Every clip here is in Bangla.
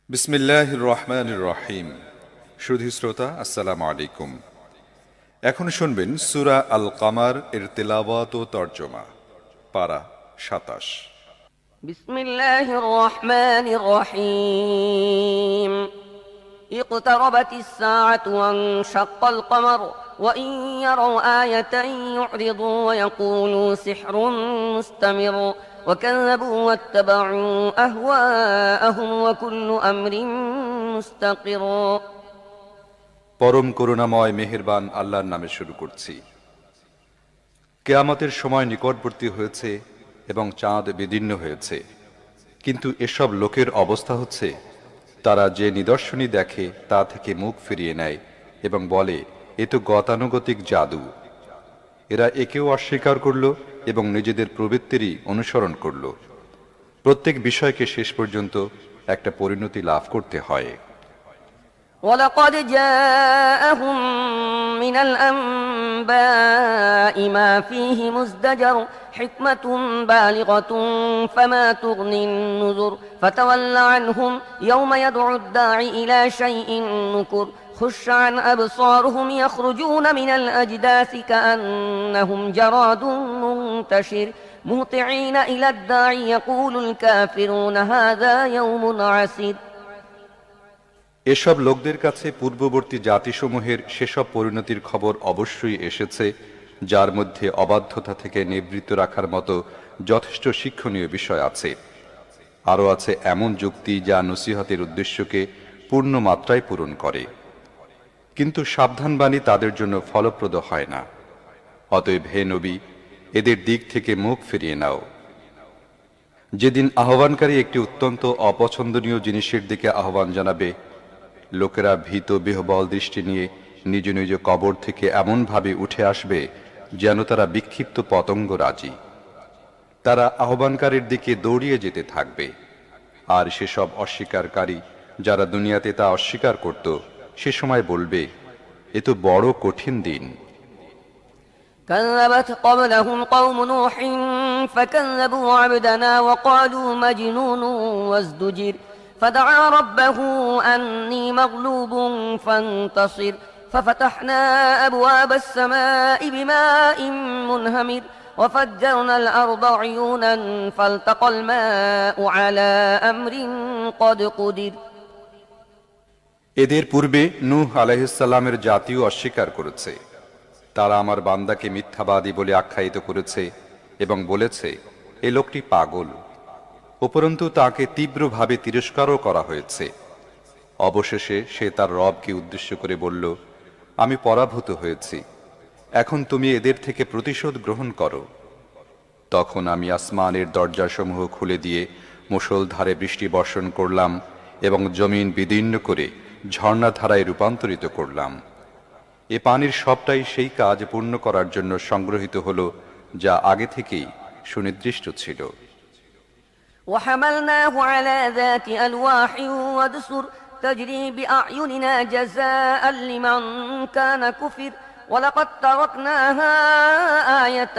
বিসমিল্লাহির রহমানির রহিম। সুধী শ্রোতা, আসসালামু আলাইকুম। এখন শুনবেন সূরা আল কামার এর তেলাওয়াত ও তরজমা। পারা ২৭। বিসমিল্লাহির রহমানির রহিম। اقتربت الساعة وانشق القمر وإن يروا آية يعرضوا ويقولوا سحر مستمر وكذبوا واتبعوا أهواءهم وكل أمر مستقر। পরম করুণাময় মেহেরবান আল্লাহর নামে শুরু করছি। কিয়ামতের সময় নিকটবর্তী হয়েছে এবং চাঁদ বিদীর্ণ হয়েছে, কিন্তু এসব লোকের অবস্থা হচ্ছে তারা যে নিদর্শনই দেখে তা থেকে মুখ ফিরিয়ে নেয় এবং বলে, এ তো গতানুগতিক জাদু। এরা একেও অস্বীকার করল এবং নিজেদের প্রবৃত্তিরই অনুসরণ করল। প্রত্যেক বিষয়কে শেষ পর্যন্ত একটা পরিণতি লাভ করতে হয়। ولقد جاءهم من الأنباء ما فيه مزدجر حكمة بالغة فما تغني النذر فتول عنهم يوم يدعو الداعي إلى شيء نكر خش عن أبصارهم يخرجون من الأجداث كأنهم جراد منتشر مهطعين إلى الداعي يقول الكافرون هذا يوم عسير। এসব লোকদের কাছে পূর্ববর্তী জাতিসমূহের সেসব পরিণতির খবর অবশ্যই এসেছে, যার মধ্যে অবাধ্যতা থেকে নিবৃত্ত রাখার মতো যথেষ্ট শিক্ষণীয় বিষয় আছে। আরও আছে এমন যুক্তি যা নসিহতের উদ্দেশ্যকে পূর্ণ মাত্রায় পূরণ করে, কিন্তু সাবধানবাণী তাদের জন্য ফলপ্রদ হয় না। অতএব হে নবী, এদের দিক থেকে মুখ ফিরিয়ে নাও। যেদিন আহ্বানকারী একটি অত্যন্ত অপছন্দনীয় জিনিসের দিকে আহ্বান জানাবে, লোকেরা ভীত বিহ্বল দৃষ্টি নিয়ে নিজ নিজ কবর থেকে এমনভাবে উঠে আসবে যেন তারা বিক্ষিপ্ত পতঙ্গ রাজি। তারা আহ্বানকারীর দিকে দৌড়িয়ে যেতে থাকবে, আর সেসব অস্বীকারী যারা দুনিয়াতে তা অস্বীকার করত, সে সময় বলবে, এ তো বড় কঠিন দিন। كذبت قبلهم قوم نوح فكذبوا عبدنا وقالوا مجنون وازدجر فدعا ربه أني مغلوب فانتصر ففتحنا أبواب السماء بماء منهمر وفجرنا الأرض عيونا فالتقى الماء على أمر قد قدر। এদের পূর্বে নূহ আলাইহিস সালামের জাতিও অস্বীকার করেছে। তারা আমার বান্দাকে মিথ্যাবাদী বলে আখ্যায়িত করেছে এবং বলেছে, এ লোকটি পাগল। উপরন্তু তাকে তীব্রভাবে তিরস্কারও করা হয়েছে। অবশেষে সে তার রবকে উদ্দেশ্য করে বলল, আমি পরাভূত হয়েছি, এখন তুমি এদের থেকে প্রতিশোধ গ্রহণ করো। তখন আমি আসমানের দরজাসমূহ খুলে দিয়ে মুষলধারে বৃষ্টি বর্ষণ করলাম এবং জমিন বিদীর্ণ করে ঝর্ণাধারায় রূপান্তরিত করলাম। এ পানির সবটাই সেই কাজ পূর্ণ করার জন্য সংগ্রহিত হল যা আগে থেকেই সুনির্দিষ্ট ছিল। وحملناه على ذات ألواح ودسر تجري بأعيننا جزاء لمن كان كفر ولقد تركناها آية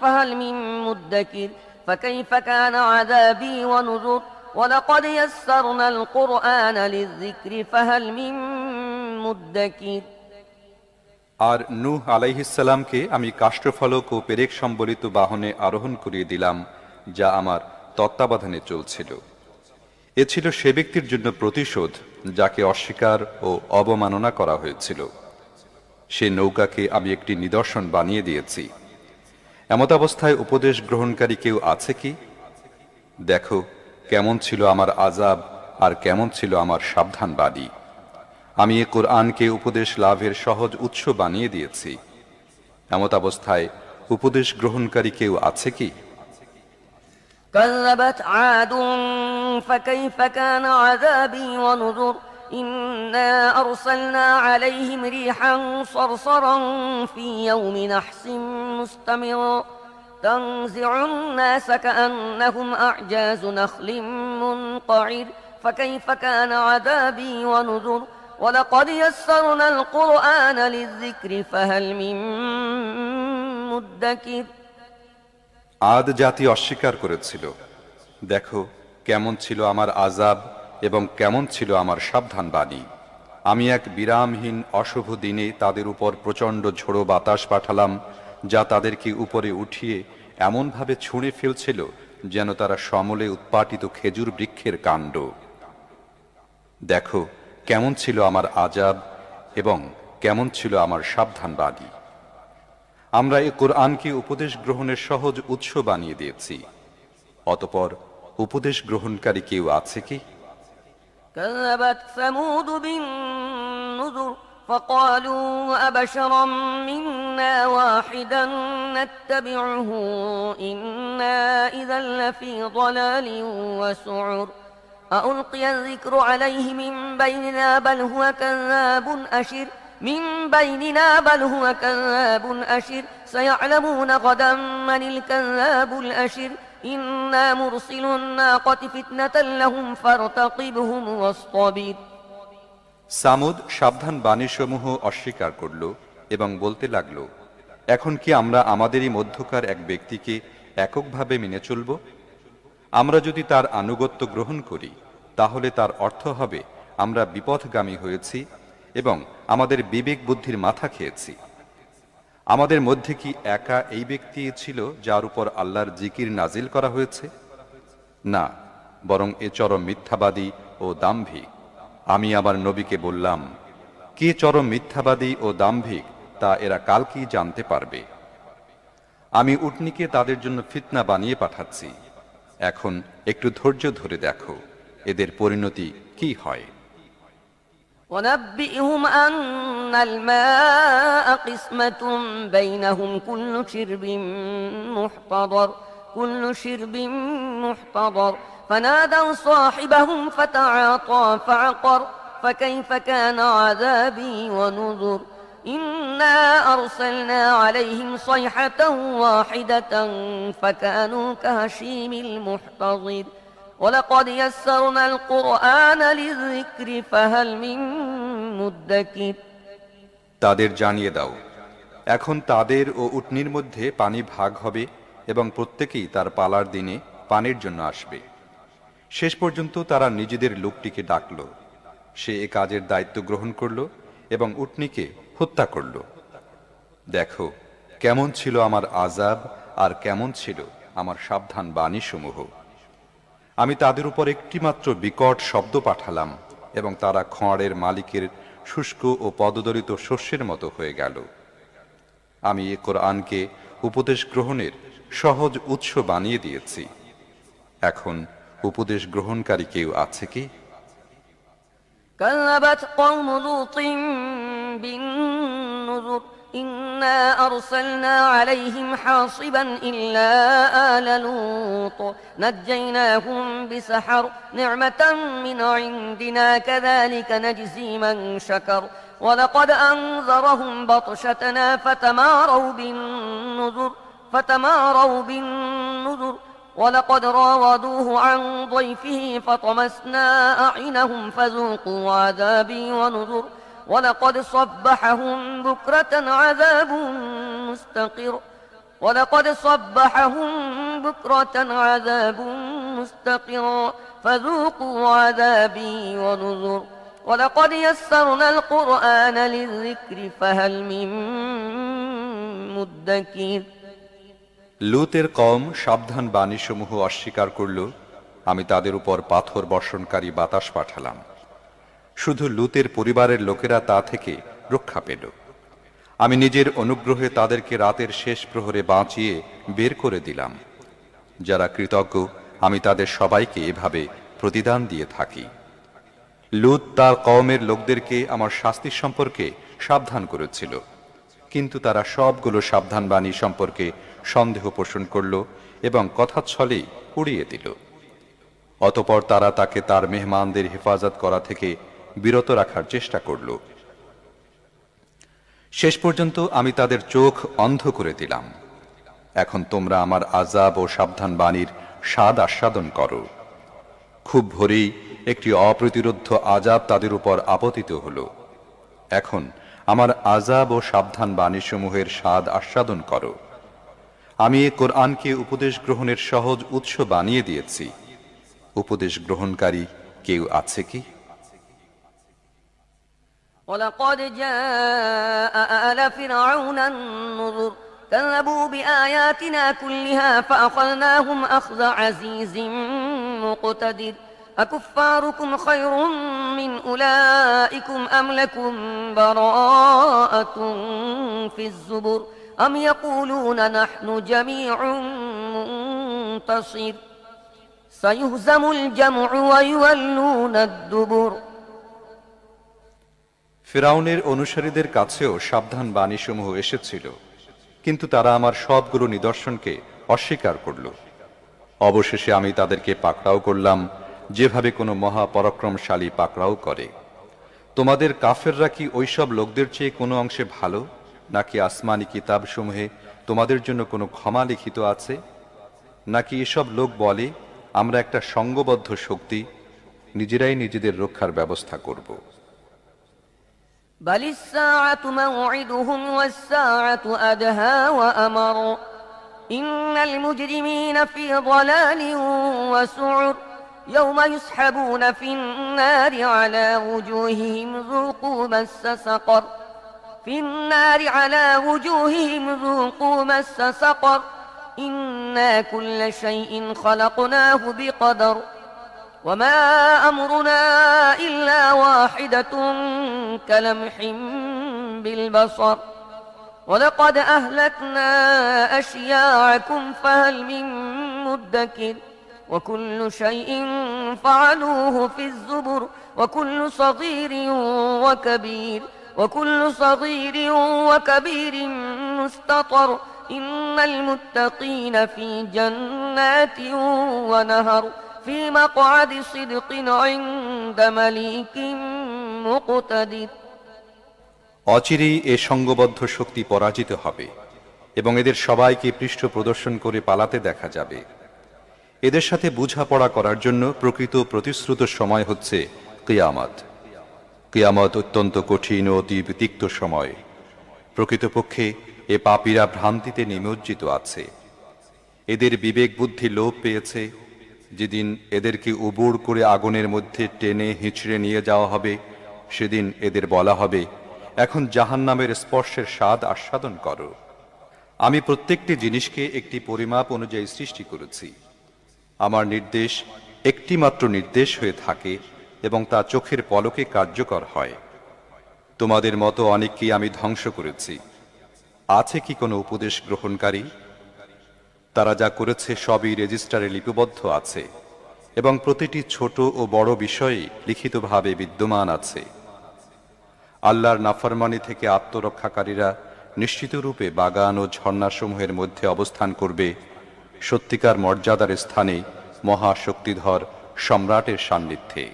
فهل من مدكر فكيف كان عذابي ونذر ولقد يسرنا القرآن للذكر فهل من مدكر। আর নূহ আলাইহিস সালামকে আমি কাষ্ঠফলক ও পেরেক সম্বলিত বাহনে আরোহণ করিয়ে দিলাম, যা আমার তত্ত্বাবধানে চলছিল। এ ছিল সে ব্যক্তির জন্য প্রতিশোধ যাকে অস্বীকার ও অবমাননা করা হয়েছিল। সে নৌকাকে আমি একটি নিদর্শন বানিয়ে দিয়েছি। এমত অবস্থায় উপদেশ গ্রহণকারী কেউ আছে কি? দেখো কেমন ছিল আমার আযাব আর কেমন ছিল আমার সাবধানবাণী। আমি এ কোরআনকে উপদেশ লাভের সহজ উৎস বানিয়ে দিয়েছি। এমত অবস্থায় উপদেশ গ্রহণকারী কেউ আছে কি? كذبت عاد فكيف كان عذابي ونذر إنا أرسلنا عليهم ريحا صرصرا في يوم نحس مستمر تنزع الناس كأنهم أعجاز نخل منقعر فكيف كان عذابي ونذر ولقد يسرنا القرآن للذكر فهل من مدكر। আদ জাতি অস্বীকার করেছিল। দেখো কেমন ছিল আমার আযাব এবং কেমন ছিল আমার সাবধান বাণী। আমি এক বিরামহীন অশুভ দিনে তাদের উপর প্রচণ্ড ঝোড়ো বাতাস পাঠালাম, যা তাদেরকে উপরে উঠিয়ে এমনভাবে ছুঁড়ে ফেলছিল যেন তারা সমলে উৎপাটিত খেজুর বৃক্ষের কাণ্ড। দেখো কেমন ছিল আমার আযাব এবং কেমন ছিল আমার সাবধান বাণী। আমরা এই কোরআনকে উপদেশ গ্রহণের সহজ উৎস বানিয়ে দিয়েছি, অতঃপর উপদেশ গ্রহণকারী কেউ আছে কি? كذبت ثمود بالنذر فقالوا أبشرا منا واحدا نتبعه إنا إذا لفي ضلال وسعر ألقي الذكر عليه من بيننا بل هو كذاب أشر سيعلمون غدا من الكذاب الأشر إنا مرسل الناقة فتنة لهم فارتقبهم واصطبر। সামুদ সাবধান বাণীসমূহ অস্বীকার করল এবং বলতে লাগল, এখন কি আমরা আমাদেরই মধ্যকার এক ব্যক্তিকে এককভাবে মেনে চলব? আমরা যদি তার আনুগত্য গ্রহণ করি তাহলে তার অর্থ হবে আমরা বিপথগামী হয়েছি এবং আমাদের বিবেক বুদ্ধির মাথা খেয়েছি। আমাদের মধ্যে কি একা এই ব্যক্তি ছিল যার উপর আল্লাহর জিকির নাজিল করা হয়েছে? না, বরং এ চরম মিথ্যাবাদী ও দাম্ভিক। আমি আমার নবীকে বললাম, কে চরম মিথ্যাবাদী ও দাম্ভিক তা এরা কাল কি জানতে পারবে। আমি উটনীকে তাদের জন্য ফিতনা বানিয়ে পাঠাচ্ছি, এখন একটু ধৈর্য ধরে দেখো এদের পরিণতি কি হয়। ونبئهم أن الماء قسمة بينهم كل شرب محتضر فنادوا صاحبهم فتعاطى فعقر فكيف كان عذابي ونذر إنا أرسلنا عليهم صيحة واحدة فكانوا كهشيم المحتضر ولقد يسرنا القرآن للذكر فهل من مدكر। তাদের জানিয়ে দাও, এখন তাদের ও উটনির মধ্যে পানি ভাগ হবে এবং প্রত্যেকেই তার পালার দিনে পানির জন্য আসবে। শেষ পর্যন্ত তারা নিজেদের লোকটিকে ডাকল, সে এ কাজের দায়িত্ব গ্রহণ করল এবং উটনিকে হত্যা করল। দেখো কেমন ছিল আমার আযাব আর কেমন ছিল আমার সাবধান বাণীসমূহ। আমি তাদের উপর একটিমাত্র বিকট শব্দ পাঠালাম এবং তারা খড়ের মালিকের শুষ্ক ও পদদলিত শস্যের মতো হয়ে গেল। আমি এ কোরআনকে উপদেশ গ্রহণের সহজ উৎস বানিয়ে দিয়েছি, এখন উপদেশ গ্রহণকারী কেউ আছে কি? كذبت قوم لوط بالنذر إنا أرسلنا عليهم حاصبا إلا آل لوط نجيناهم بسحر نعمة من عندنا كذلك نجزي من شكر ولقد أنذرهم بطشتنا فتماروا بالنذر ولقد راودوه عن ضيفه فطمسنا أعينهم فذوقوا عذابي ونذر ولقد صبحهم بكرة عذاب مستقر فذوقوا عذابي ونذر ولقد يسرنا القرآن للذكر فهل من مدكر। লুতের কওম সাবধান বাণীসমূহ অস্বীকার করল, আমি তাদের উপর পাথর বর্ষণকারী বাতাস পাঠালাম। শুধু লুতের পরিবারের লোকেরা তা থেকে রক্ষা পেল। আমি নিজের অনুগ্রহে তাদেরকে রাতের শেষ প্রহরে বাঁচিয়ে বের করে দিলাম। যারা কৃতজ্ঞ আমি তাদের সবাইকে এভাবে প্রতিদান দিয়ে থাকি। লুত তার কওমের লোকদেরকে আমার শাস্তি সম্পর্কে সাবধান করেছিল, কিন্তু তারা সবগুলো সাবধান বাণী সম্পর্কে সন্দেহ পোষণ করল এবং কথাচ্ছলেই উড়িয়ে দিল। অতঃপর তারা তাকে তার মেহমানদের হেফাজত করা থেকে বিরত রাখার চেষ্টা করল। শেষ পর্যন্ত আমি তাদের চোখ অন্ধ করে দিলাম। এখন তোমরা আমার আযাব ও সাবধান বাণীর স্বাদ আস্বাদন করো। খুব ভোরেই একটি অপ্রতিরোধ্য আযাব তাদের উপর আপতিত হল। এখন আমার আযাব ও সাবধান বাণীসমূহের স্বাদ আস্বাদন করো। আমি এ কোরআনকে উপদেশ গ্রহণের সহজ উৎস বানিয়ে দিয়েছি, উপদেশ গ্রহণকারী কেউ আছে কি? ولقد جاء آل فرعون النذر كذبوا بآياتنا كلها فأخذناهم أخذ عزيز مقتدر أكفاركم خير من أولئكم أم لكم براءة في الزبر أم يقولون نحن جميع منتصر سيهزم الجمع ويولون الدبر। ফিরআউনের অনুসারীদের কাছেও সাবধান বাণীসমূহ এসেছিল, কিন্তু তারা আমার সবগুলো নিদর্শনকে অস্বীকার করল। অবশেষে আমি তাদেরকে পাকড়াও করলাম, যেভাবে কোনো মহাপরাক্রমশালী পাকড়াও করে। তোমাদের কাফেররা কি ওইসব লোকদের চেয়ে কোনো অংশে ভালো, নাকি আসমানি কিতাবসমূহে তোমাদের জন্য কোনো ক্ষমা লিখিত আছে? নাকি এসব লোক বলে আমরা একটা সংঘবদ্ধ শক্তি, নিজেরাই নিজেদের রক্ষার ব্যবস্থা করব? بل الساعة موعدهم والساعة أدهى وأمر إن المجرمين في ضلال وسعر يوم يسحبون في النار على وجوههم ذوقوا مس سقر في النار على وجوههم ذوقوا مس سقر إنا كل شيء خلقناه بقدر وما أمرنا إلا واحدة كلمح بالبصر ولقد أهلكنا أشياعكم فهل من مدكر وكل شيء فعلوه في الزبر وكل صغير وكبير مستطر إن المتقين في جنات ونهر في مقعد صدق عند مليك مقتدر। অচিরেই এ সংঘবদ্ধ শক্তি পরাজিত হবে এবং এদের সবাইকে পৃষ্ঠ প্রদর্শন করে পালাতে দেখা যাবে। এদের সাথে বোঝাপড়া করার জন্য প্রকৃত প্রতিশ্রুত সময় হচ্ছে কিয়ামত। কিয়ামত অত্যন্ত কঠিন ও অতি তিক্ত সময়। প্রকৃতপক্ষে এ পাপীরা ভ্রান্তিতে নিমজ্জিত আছে। এদের বিবেক বুদ্ধি লোপ পেয়েছে। যেদিন এদেরকে উবুড় করে আগুনের মধ্যে টেনে হিঁচড়ে নিয়ে যাওয়া হবে, সেদিন এদের বলা হবে, এখন জাহান্নামের স্পর্শের স্বাদ আস্বাদন করো। আমি প্রত্যেকটি জিনিসকে একটি পরিমাপ অনুযায়ী সৃষ্টি করেছি। আমার নির্দেশ একটি মাত্র নির্দেশ হয়ে থাকে এবং তা চোখের পলকে কার্যকর হয়। তোমাদের মতো অনেককেই আমি ধ্বংস করেছি। আছে কি কোনো উপদেশ গ্রহণকারী? তারা যা করেছে সবই রেজিস্টারে লিপিবদ্ধ আছে এবং প্রতিটি ছোট ও বড় বিষয়েই লিখিতভাবে বিদ্যমান আছে। আল্লাহর নাফরমানি থেকে আত্মরক্ষাকারীরা নিশ্চিতরূপে বাগান ও ঝর্ণাসমূহের মধ্যে অবস্থান করবে, সত্যিকার মর্যাদার স্থানে মহাশক্তিধর সম্রাটের সান্নিধ্যে।